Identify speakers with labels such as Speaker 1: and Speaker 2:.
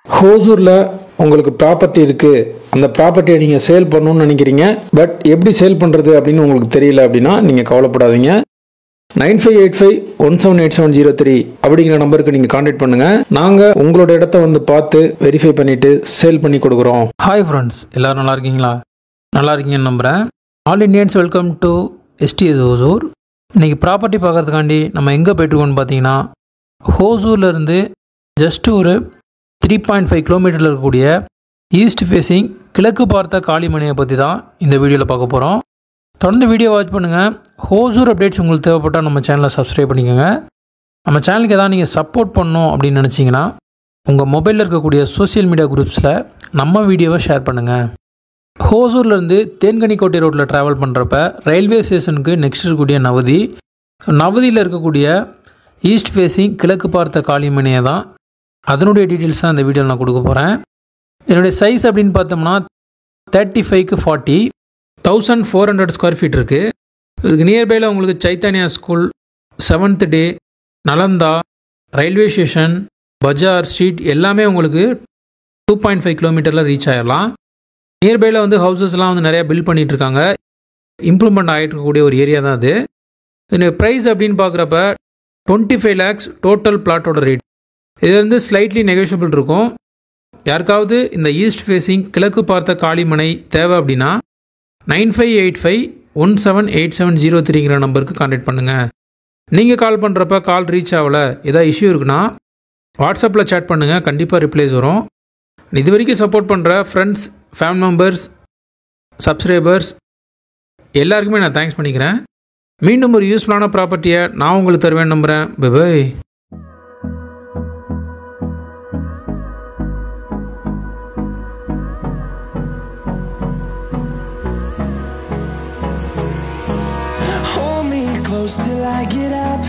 Speaker 1: ஹோசூரில் உங்களுக்கு ப்ராப்பர்ட்டி இருக்குது, அந்த ப்ராப்பர்ட்டியை நீங்கள் சேல் பண்ணணும்னு நினைக்கிறீங்க, பட் எப்படி சேல் பண்ணுறது அப்படின்னு உங்களுக்கு தெரியல அப்படின்னா நீங்கள் கவலைப்படாதீங்க. 9585178703 அப்படிங்கிற நம்பருக்கு நீங்கள் கான்டாக்ட் பண்ணுங்கள். நாங்கள் உங்களோட இடத்த வந்து பார்த்து வெரிஃபை பண்ணிவிட்டு சேல் பண்ணி கொடுக்குறோம்.
Speaker 2: ஹாய் ஃப்ரெண்ட்ஸ், எல்லோரும் நல்லா இருக்கீங்களா? நல்லா இருக்கீங்கன்னு நம்புகிறேன். All Indians welcome to STS Hosur. இன்றைக்கி ப்ராப்பர்ட்டி பார்க்குறதுக்காண்டி நம்ம எங்கே போய்ட்டுருக்கோம்னு பார்த்தீங்கன்னா, ஹோசூர்லேருந்து ஜஸ்ட் ஒரு 3.5 கிலோமீட்டரில் இருக்கக்கூடிய ஈஸ்ட் ஃபேஸிங் கிழக்கு பார்த்த காளிமனையை பற்றி தான் இந்த வீடியோவில் பார்க்க போகிறோம். தொடர்ந்து வீடியோ வாட்ச் பண்ணுங்கள். ஹோசூர் அப்டேட்ஸ் உங்களுக்கு தேவைப்பட்டால் நம்ம சேனலை சப்ஸ்கிரைப் பண்ணிக்கோங்க. நம்ம சேனலுக்கு எதாவது நீங்கள் சப்போர்ட் பண்ணணும் அப்படின்னு நினச்சிங்கன்னா உங்கள் மொபைலில் இருக்கக்கூடிய சோசியல் மீடியா குரூப்ஸில் நம்ம வீடியோவை ஷேர் பண்ணுங்கள். ஹோசூர்லேருந்து தேன்கனிக்கோட்டை ரோட்டில் ட்ராவல் பண்ணுறப்ப ரயில்வே ஸ்டேஷனுக்கு நெக்ஸ்ட் இருக்கக்கூடிய நவதியில் இருக்கக்கூடிய ஈஸ்ட் ஃபேஸிங் கிழக்கு பார்த்த காளிமனையை தான், அதனுடைய டீட்டெயில்ஸ் தான் இந்த வீடியோவில் நான் கொடுக்க போகிறேன். என்னுடைய சைஸ் அப்படின்னு பார்த்தோம்னா 35க்கு 40, 1400 ஸ்கொயர் ஃபீட் இருக்குது. இதுக்கு நியர்பையில் உங்களுக்கு சைத்தன்யா ஸ்கூல், 7th டே, நலந்தா, ரயில்வே ஸ்டேஷன், பஜார் ஸ்ட்ரீட் எல்லாமே உங்களுக்கு 2.5 கிலோமீட்டரில் ரீச் ஆகிடலாம். நியர்பையில் வந்து ஹவுசஸ்லாம் வந்து நிறையா பில்ட் பண்ணிகிட்ருக்காங்க. இம்ப்ரூவ்மெண்ட் ஆகிட்டு இருக்கக்கூடிய ஒரு ஏரியா தான் அது. இதனுடைய ப்ரைஸ் அப்படின்னு பார்க்குறப்ப 25 lakhs டோட்டல் பிளாட்டோட ரேட். இது வந்து ஸ்லைட்லி நெகோஷியபிள் இருக்கும். யாருக்காவது இந்த ஈஸ்ட் ஃபேஸிங் கிழக்கு பார்த்த காளிமனை தேவை அப்படின்னா 9585178703 நம்பருக்கு கான்டாக்ட் பண்ணுங்கள். நீங்கள் கால் பண்ணுறப்ப கால் ரீச் ஆகலை, ஏதாவது இஷ்யூ இருக்குன்னா வாட்ஸ்அப்பில் சேட் பண்ணுங்கள், கண்டிப்பாக ரிப்ளைஸ் வரும். இது வரைக்கும் சப்போர்ட் பண்ணுற ஃப்ரெண்ட்ஸ், ஃபேமிலி மெம்பர்ஸ், சப்ஸ்கிரைபர்ஸ் எல்லாருக்குமே நான் தேங்க்ஸ் பண்ணிக்கிறேன். மீண்டும் ஒரு யூஸ்ஃபுல்லான ப்ராப்பர்ட்டியை நான் உங்களுக்கு தருவேன் நம்புகிறேன். By.
Speaker 3: Hold me close till I get up.